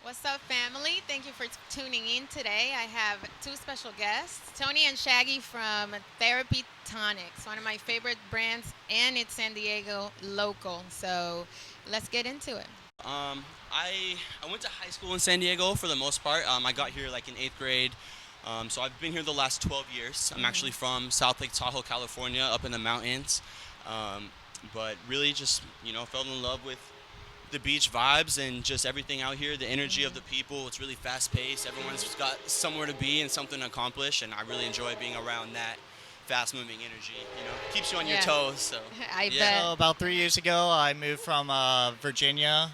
What's up, family? Thank you for tuning in today. I have two special guests, Tony and Shaggy from Therapy Tonics, one of my favorite brands, and it's San Diego local. So let's get into it. I went to high school in San Diego for the most part. I got here like in eighth grade. So I've been here the last 12 years. I'm actually from South Lake Tahoe, California, up in the mountains. Um, but really just, fell in love with the beach vibes and just everything out here, the energy of the people. It's really fast paced. Everyone's got somewhere to be and something to accomplish. And I really enjoy being around that fast moving energy. Keeps you on your Yeah, toes. So, I yeah. bet. So about 3 years ago, I moved from Virginia,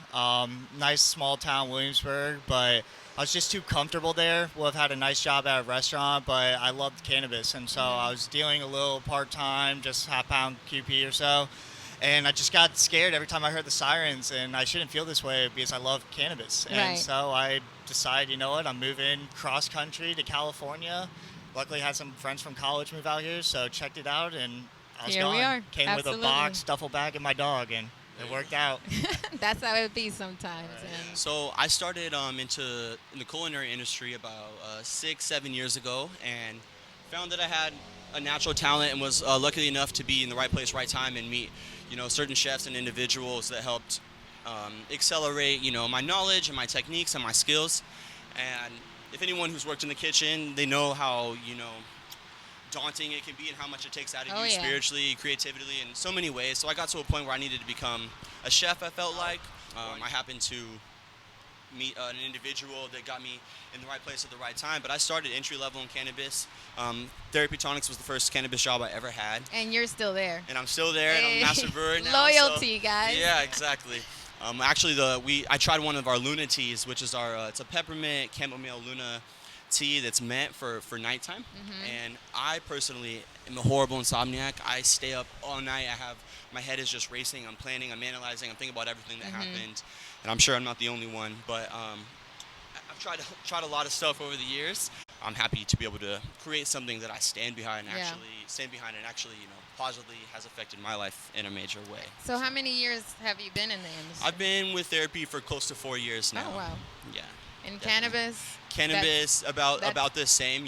nice small town Williamsburg, but I was just too comfortable there. Would have had a nice job at a restaurant, but I loved cannabis, and so I was dealing a little part time, just half pound QP or so. And I just got scared every time I heard the sirens, and I shouldn't feel this way because I love cannabis. And Right. so I decided, you know what, I'm moving cross country to California. Luckily, had some friends from college move out here, so checked it out, and I was Here we gone. are. Came with a Absolutely. box, duffel bag, and my dog, and it worked out. That's how it be sometimes. Right. And So I started in the culinary industry about 6, 7 years ago, and found that I had a natural talent and was lucky enough to be in the right place, right time, and meet certain chefs and individuals that helped accelerate my knowledge and my techniques and my skills. And if anyone who's worked in the kitchen, they know how daunting it can be and how much it takes out of Oh, you yeah. spiritually, creatively, in so many ways. So I got to a point where I needed to become a chef. I felt like I happened to meet an individual that got me in the right place at the right time. But I started entry level in cannabis. Therapy Tonics was the first cannabis job I ever had, and you're still there. and I'm still there. And I'm a master brewer now. Loyalty, so, guys. Yeah, exactly. Actually, I tried one of our Luna teas, which is our it's a peppermint chamomile Luna tea that's meant for nighttime. And I personally am a horrible insomniac. I stay up all night. My head is just racing. I'm planning. I'm analyzing. I'm thinking about everything that happened. And I'm sure I'm not the only one. But I've tried a lot of stuff over the years. I'm happy to be able to create something that I stand behind, Yeah. and actually, positively has affected my life in a major way. So how many years have you been in the industry? I've been with therapy for close to 4 years now. Oh, wow. Yeah. In definitely. cannabis? Cannabis, that's- about the same.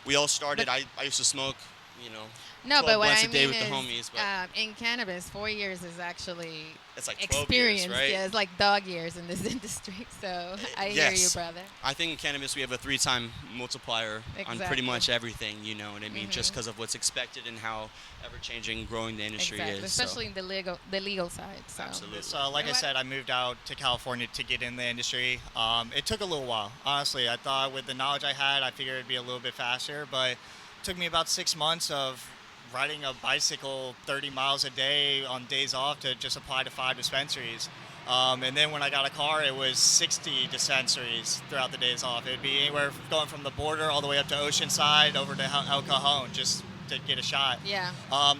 We all started. But- I used to smoke. You know, No, 12 but what blunts I a day mean with the is, homies, but- in cannabis, 4 years is actually it's like 12 years, experience. right? Yeah, it's like dog years in this industry. So I hear you, yes. brother. I think in cannabis we have a 3-time multiplier on Exactly. pretty much everything. You know what I mean? Just because of what's expected and how ever-changing, growing the industry Exactly, is. so- especially in the legal side. So. Absolutely. So, like And I what- said, I moved out to California to get in the industry. It took a little while, honestly. I thought with the knowledge I had, I figured it'd be a little bit faster, but it took me about 6 months of riding a bicycle 30 miles a day on days off to just apply to 5 dispensaries. And then when I got a car, it was 60 dispensaries throughout the days off. It'd be anywhere going from the border all the way up to Oceanside over to El Cajon just to get a shot. Yeah.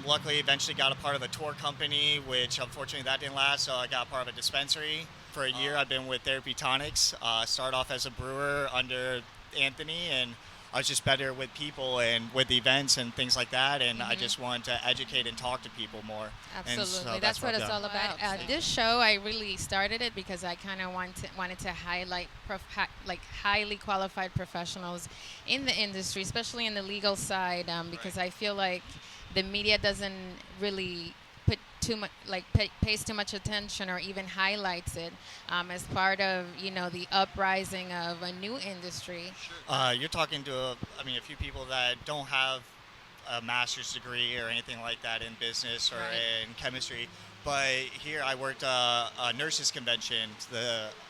Luckily, eventually got a part of a tour company, which unfortunately that didn't last. So I got part of a dispensary for a year. I've been with Therapy Tonics. Started off as a brewer under Anthony, and I was just better with people and with events and things like that. And I just wanted to educate and talk to people more. And Absolutely, so that's what I've it's done. all about. This show, I really started it because I kind of wanted to highlight like highly qualified professionals in the industry, especially in the legal side, because I feel like the media doesn't really put too much pays too much attention or even highlights it as part of the uprising of a new industry. You're talking to a few people that don't have a master's degree or anything like that in business or Right. in chemistry. But here I worked a nurses convention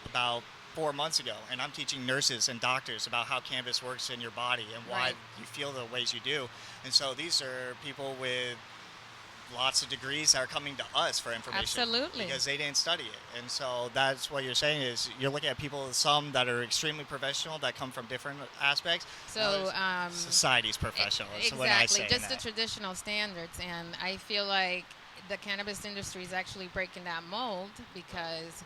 about 4 months ago, and I'm teaching nurses and doctors about how cannabis works in your body and why Right. you feel the ways you do. And so these are people with lots of degrees that are coming to us for information. Absolutely. Because they didn't study it. And so that's what you're saying is you're looking at people, some that are extremely professional that come from different aspects. So Society's professional is exactly, when I say just that. the traditional standards, and I feel like the cannabis industry is actually breaking that mold because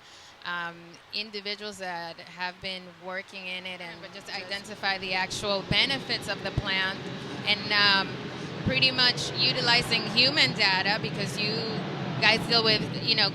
individuals that have been working in it and just identify the actual benefits of the plant and pretty much utilizing human data because you guys deal with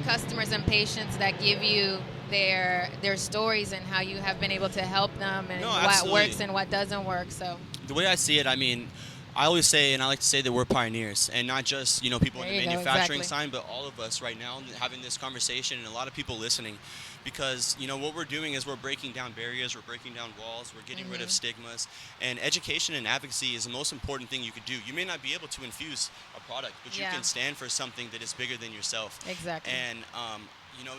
customers and patients that give you their stories and how you have been able to help them and No, what absolutely. works and what doesn't work. So The way I see it, I mean, I always say, and I like to say that we're pioneers, and not just people in there the you go, manufacturing exactly. side, but all of us right now having this conversation, and a lot of people listening, because what we're doing is we're breaking down barriers, we're breaking down walls, we're getting rid of stigmas, and education and advocacy is the most important thing you could do. You may not be able to infuse a product, but you Yeah. can stand for something that is bigger than yourself. Exactly. And you know,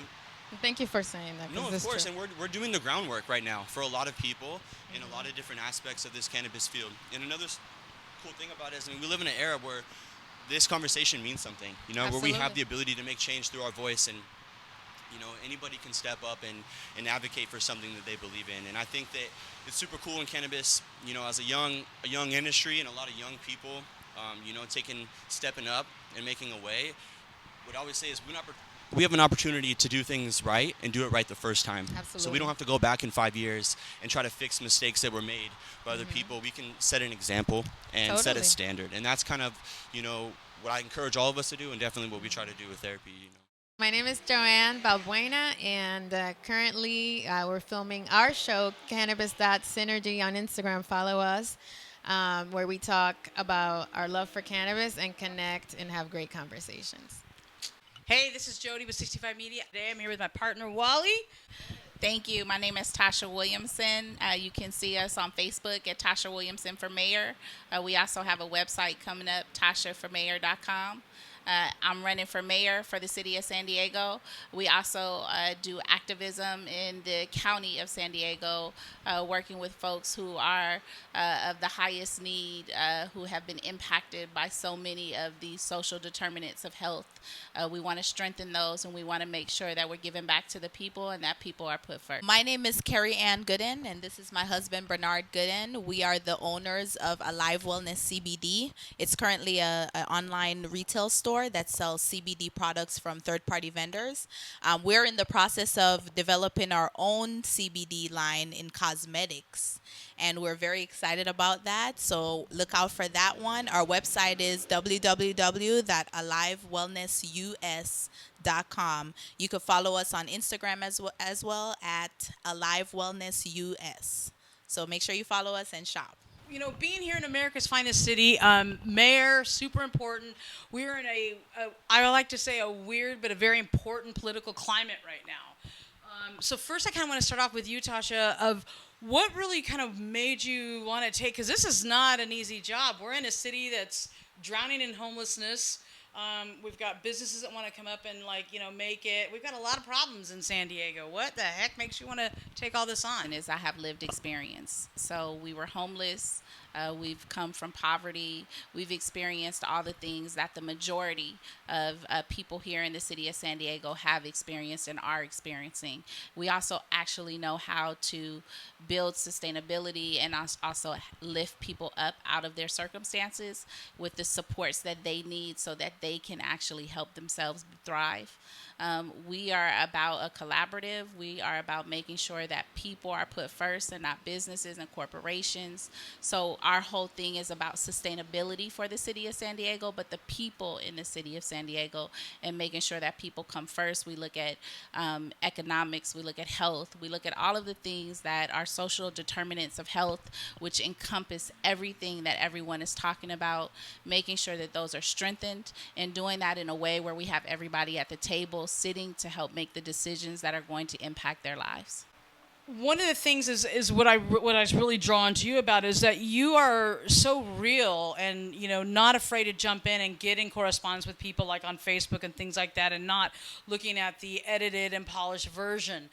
Thank you for saying that. 'Cause no, of it's course, true. and we're doing the groundwork right now for a lot of people in a lot of different aspects of this cannabis field. And another cool thing about it is, I mean, we live in an era where this conversation means something, where we have Absolutely. the ability to make change through our voice, and anybody can step up and advocate for something that they believe in. And I think that it's super cool in cannabis, as a young industry and a lot of young people, stepping up and making a way. What I always say is we have an opportunity to do things right and do it right the first time. So we Absolutely. don't have to go back in 5 years and try to fix mistakes that were made by other people. We can set an example and set a Totally. standard. And that's kind of, what I encourage all of us to do, and definitely what we try to do with therapy. My name is Joanne Balbuena, and currently we're filming our show, Cannabis.Synergy, on Instagram. Follow us, where we talk about our love for cannabis and connect and have great conversations. Hey, this is Jody with 65 Media. Today I'm here with my partner, Wally. Thank you. My name is Tasha Williamson. You can see us on Facebook at Tasha Williamson for Mayor. We also have a website coming up, tashaformayor.com. I'm running for mayor for the city of San Diego. We also do activism in the county of San Diego, working with folks who are of the highest need, who have been impacted by so many of these social determinants of health. We want to strengthen those, and we want to make sure that we're giving back to the people and that people are put first. My name is Carrie Ann Gooden, and this is my husband, Bernard Gooden. We are the owners of Alive Wellness CBD. It's currently an online retail store that sells CBD products from third-party vendors. We're in the process of developing our own CBD line in cosmetics, and we're very excited about that. So look out for that one. Our website is www.alivewellnessus.com. You can follow us on Instagram as well at Alive Wellness US. So make sure you follow us and shop. Being here in America's finest city, mayor, super important. We're in I like to say, a weird but a very important political climate right now. So first, I kind of want to start off with you, Tasha, of what really kind of made you want to take, because this is not an easy job. We're in a city that's drowning in homelessness. We've got businesses that want to come up and make it. We've got a lot of problems in San Diego. What the heck makes you want to take all this on? Is I have lived experience. So we were homeless. We've come from poverty. We've experienced all the things that the majority of people here in the city of San Diego have experienced and are experiencing. We also actually know how to build sustainability and also lift people up out of their circumstances with the supports that they need so that they can actually help themselves thrive. We are about a collaborative. We are about making sure that people are put first and not businesses and corporations. So our whole thing is about sustainability for the city of San Diego, but the people in the city of San Diego, and making sure that people come first. We look at economics. We look at health. We look at all of the things that are social determinants of health, which encompass everything that everyone is talking about, making sure that those are strengthened, and doing that in a way where we have everybody at the table sitting to help make the decisions that are going to impact their lives. One of the things is what I was really drawn to you about is that you are so real and not afraid to jump in and get in correspondence with people like on Facebook and things like that, and not looking at the edited and polished version.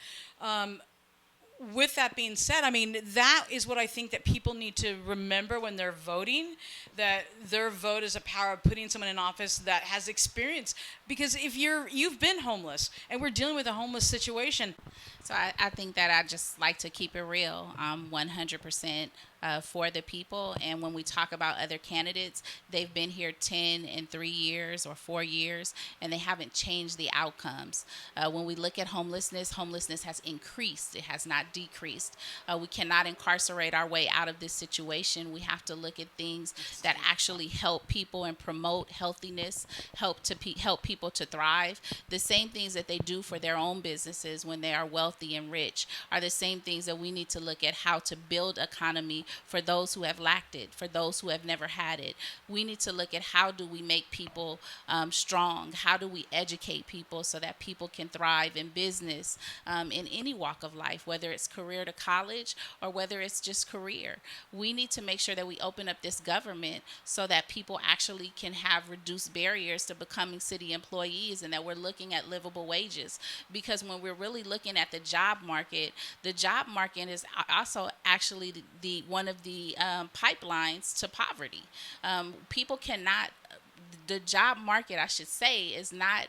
With that being said, I mean, that is what I think that people need to remember when they're voting, that their vote is a power of putting someone in office that has experience. Because if you've been homeless, and we're dealing with a homeless situation. So I think that I just like to keep it real. 100% for the people. And when we talk about other candidates, they've been here 10 and 3 years or 4 years, and they haven't changed the outcomes. When we look at homelessness, homelessness has increased. It has not decreased. We cannot incarcerate our way out of this situation. We have to look at things that actually help people and promote healthiness, help people to thrive. The same things that they do for their own businesses when they are wealthy and rich are the same things that we need to look at how to build economy for those who have lacked it, for those who have never had it. We need to look at how do we make people strong? How do we educate people so that people can thrive in business, in any walk of life, whether it's career to college or whether it's just career. We need to make sure that we open up this government so that people actually can have reduced barriers to becoming city employees, and that we're looking at livable wages. Because when we're really looking at the job market is also actually the one of the pipelines to poverty. People cannot, the job market, I should say, is not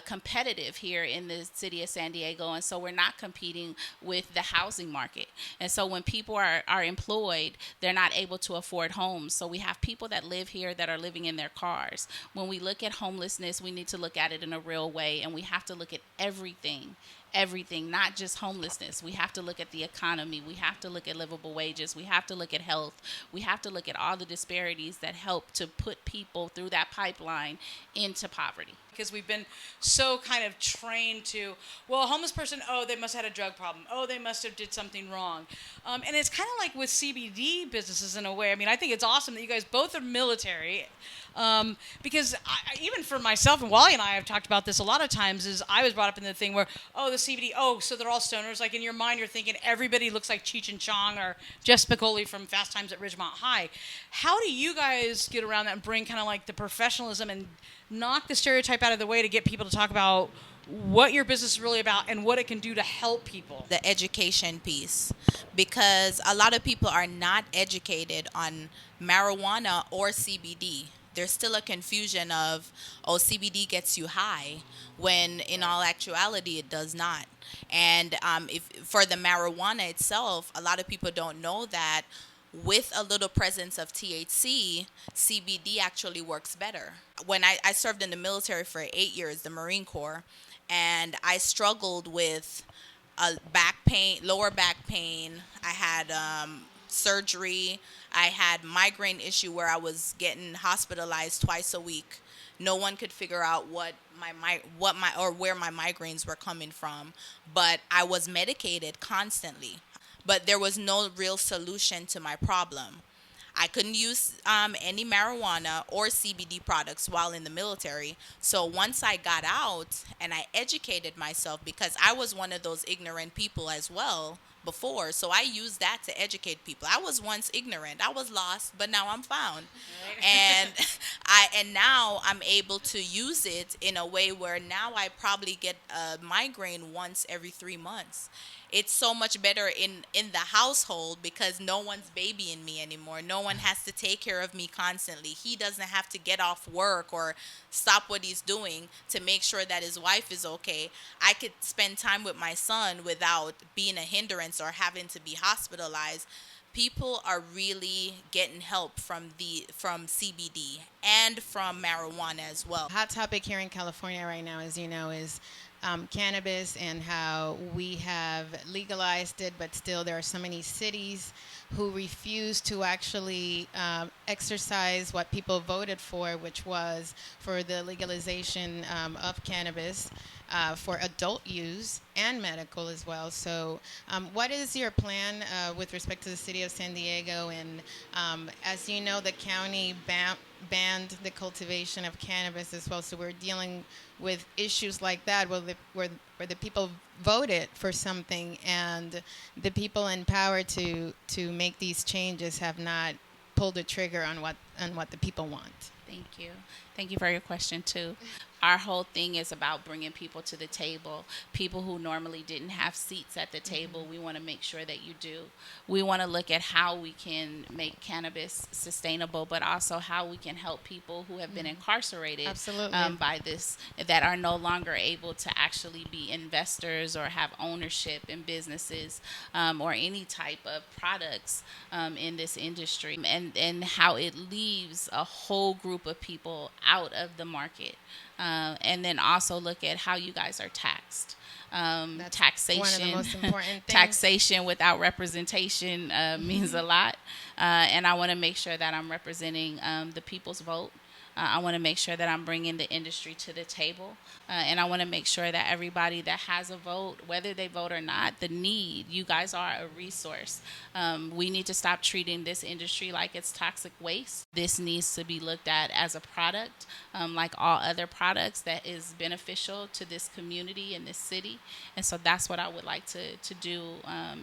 competitive here in the city of San Diego, and so we're not competing with the housing market. And so when people are employed, they're not able to afford homes. So we have people that live here that are living in their cars. When we look at homelessness, we need to look at it in a real way, and we have to look at everything, not just homelessness. We have to look at the economy. We have to look at livable wages. We have to look at health. We have to look at all the disparities that help to put people through that pipeline into poverty. Because we've been so kind of trained to, well, a homeless person, oh, they must have had a drug problem. Oh, they must have did something wrong. And it's kind of like with CBD businesses in a way. I mean, I think it's awesome that you guys both are military. Because even for myself, and Wally and I have talked about this a lot of times, is I was brought up in the thing where, oh, the CBD, oh, so they're all stoners. Like in your mind, you're thinking everybody looks like Cheech and Chong or Jess Piccoli from Fast Times at Ridgemont High. How do you guys get around that and bring kind of like the professionalism and knock the stereotype out of the way to get people to talk about what your business is really about and what it can do to help people? The education piece, because a lot of people are not educated on marijuana or CBD. There's still a confusion of, oh, CBD gets you high, when in all actuality it does not. And if for the marijuana itself, a lot of people don't know that with a little presence of THC, CBD actually works better. When I served in the military for 8 years, the Marine Corps, and I struggled with back pain, lower back pain. I had surgery. I had migraine issue where I was getting hospitalized twice a week. No one could figure out where my migraines were coming from, but I was medicated constantly. But there was no real solution to my problem. I couldn't use any marijuana or CBD products while in the military. So once I got out and I educated myself, because I was one of those ignorant people as well before, so I used that to educate people. I was once ignorant. I was lost, but now I'm found. Right. And now I'm able to use it in a way where now I probably get a migraine once every 3 months. It's so much better in the household because no one's babying me anymore. No one has to take care of me constantly. He doesn't have to get off work or stop what he's doing to make sure that his wife is okay. I could spend time with my son without being a hindrance or having to be hospitalized. People are really getting help from CBD and from marijuana as well. Hot topic here in California right now, as you know, is cannabis and how we have legalized it, but still there are so many cities who refuse to actually exercise what people voted for, which was for the legalization of cannabis for adult use and medical as well. So what is your plan with respect to the city of San Diego? And as you know, the county banned the cultivation of cannabis as well. So we're dealing with issues like that where the people voted for something and the people in power to make these changes have not pulled the trigger on what the people want. Thank you for your question too. Our whole thing is about bringing people to the table, people who normally didn't have seats at the table. We want to make sure that you do. We want to look at how we can make cannabis sustainable, but also how we can help people who have been incarcerated Absolutely. by this, that are no longer able to actually be investors or have ownership in businesses or any type of products in this industry, and how it leaves a whole group of people out of the market. And then also look at how you guys are taxed. That's Taxation, one of the most important things. taxation without representation means a lot. And I want to make sure that I'm representing the people's vote. I want to make sure that I'm bringing the industry to the table. And I want to make sure that everybody that has a vote, whether they vote or not, you guys are a resource. We need to stop treating this industry like it's toxic waste. This needs to be looked at as a product, like all other products, that is beneficial to this community and this city. And so that's what I would like to do,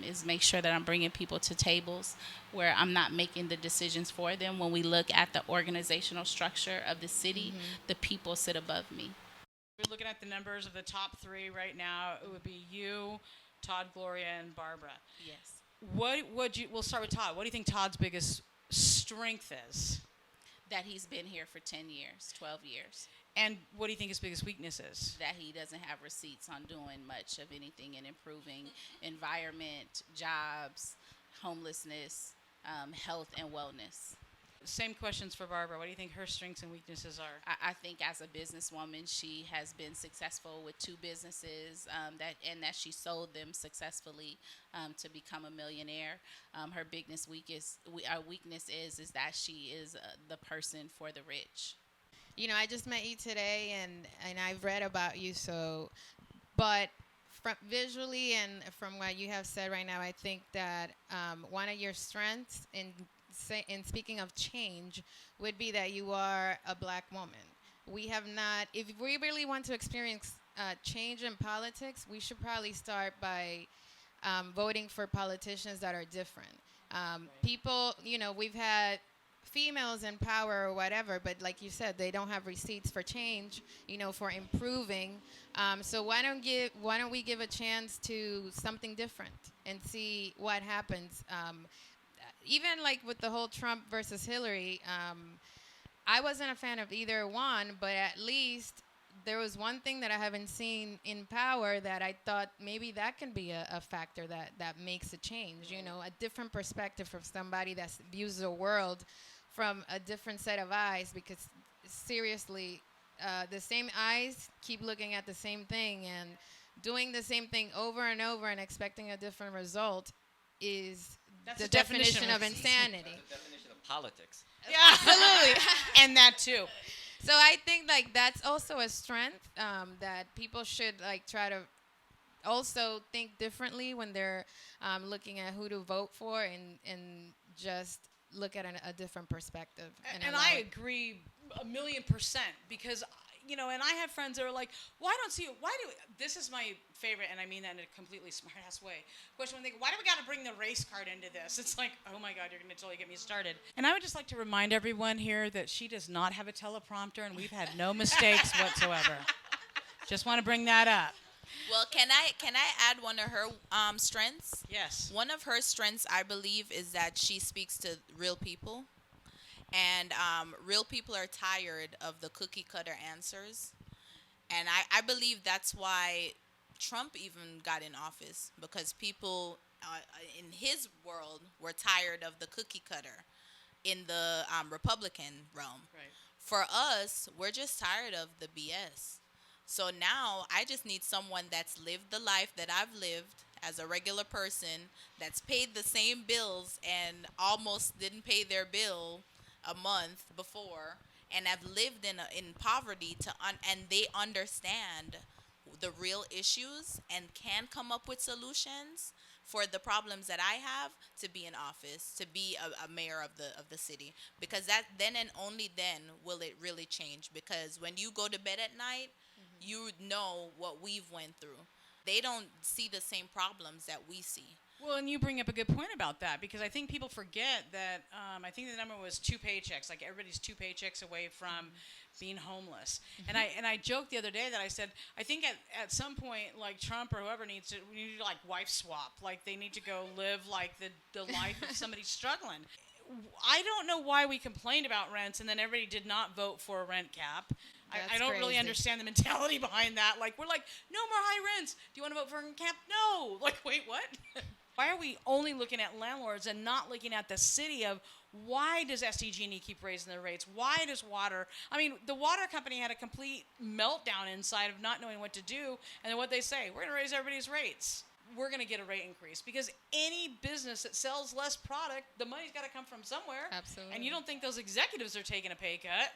is make sure that I'm bringing people to tables where I'm not making the decisions for them. When we look at the organizational structure of the city, the people sit above me. We're looking at the numbers of the top 3 right now. It would be you, Todd, Gloria, and Barbara. Yes. We'll start with Todd. What do you think Todd's biggest strength is? That he's been here for 10 years, 12 years. And what do you think his biggest weakness is? That he doesn't have receipts on doing much of anything in improving environment, jobs, homelessness, health, and wellness. Same questions for Barbara. What do you think her strengths and weaknesses are? I think as a businesswoman, she has been successful with 2 businesses, that she sold them successfully to become a millionaire. Her biggest weakness is that she is the person for the rich. You know, I just met you today, and I've read about you. But from visually and from what you have said right now, I think that one of your strengths in speaking of change would be that you are a black woman. We have not, if we really want to experience change in politics, we should probably start by voting for politicians that are different. People, we've had females in power or whatever, but like you said, they don't have receipts for change, for improving. So why don't we give a chance to something different and see what happens? Even like with the whole Trump versus Hillary, I wasn't a fan of either one, but at least there was one thing that I haven't seen in power that I thought maybe that can be a factor that makes a change, a different perspective from somebody that views the world from a different set of eyes, because seriously, the same eyes keep looking at the same thing, and doing the same thing over and over and expecting a different result is That's the definition of insanity. That's the definition of politics. Yeah, absolutely. And that too. So I think that's also a strength, that people should try to also think differently when they're looking at who to vote for, and just look at a different perspective. And I agree 1,000,000%, because and I have friends that are like, this is my favorite, and I mean that in a completely smart-ass way. Question when they go, why do we got to bring the race card into this? It's like, oh my God, you're going to totally get me started. And I would just like to remind everyone here that she does not have a teleprompter, and we've had no mistakes whatsoever. Just want to bring that up. Well, can I add one of her strengths? Yes. One of her strengths, I believe, is that she speaks to real people. And real people are tired of the cookie cutter answers. And I believe that's why Trump even got in office, because people in his world were tired of the cookie cutter in the Republican realm. Right. For us, we're just tired of the BS. So now I just need someone that's lived the life that I've lived as a regular person, that's paid the same bills and almost didn't pay their bill a month before, and have lived in poverty and they understand the real issues and can come up with solutions for the problems that I have, to be in office, to be a mayor of the city, because that then and only then will it really change. Because when you go to bed at night, you know what we've went through. they don't see the same problems that we see. Well, and you bring up a good point about that, because I think people forget that I think the number was 2 paychecks. Like, everybody's 2 paychecks away from being homeless. And I joked the other day that I said, I think at some point, like, Trump or whoever we need to like wife swap. Like, they need to go live like the life of somebody struggling. I don't know why we complained about rents and then everybody did not vote for a rent cap. I don't really crazy. understand the mentality behind that. Like, we're like, no more high rents. Do you want to vote for a rent cap? No. Like, wait, what? Why are we only looking at landlords and not looking at the city of why does SDG&E keep raising their rates? Why does water? I mean, the water company had a complete meltdown inside of not knowing what to do. And then what they say, we're going to raise everybody's rates. We're going to get a rate increase, because any business that sells less product, the money's got to come from somewhere. Absolutely. And you don't think those executives are taking a pay cut.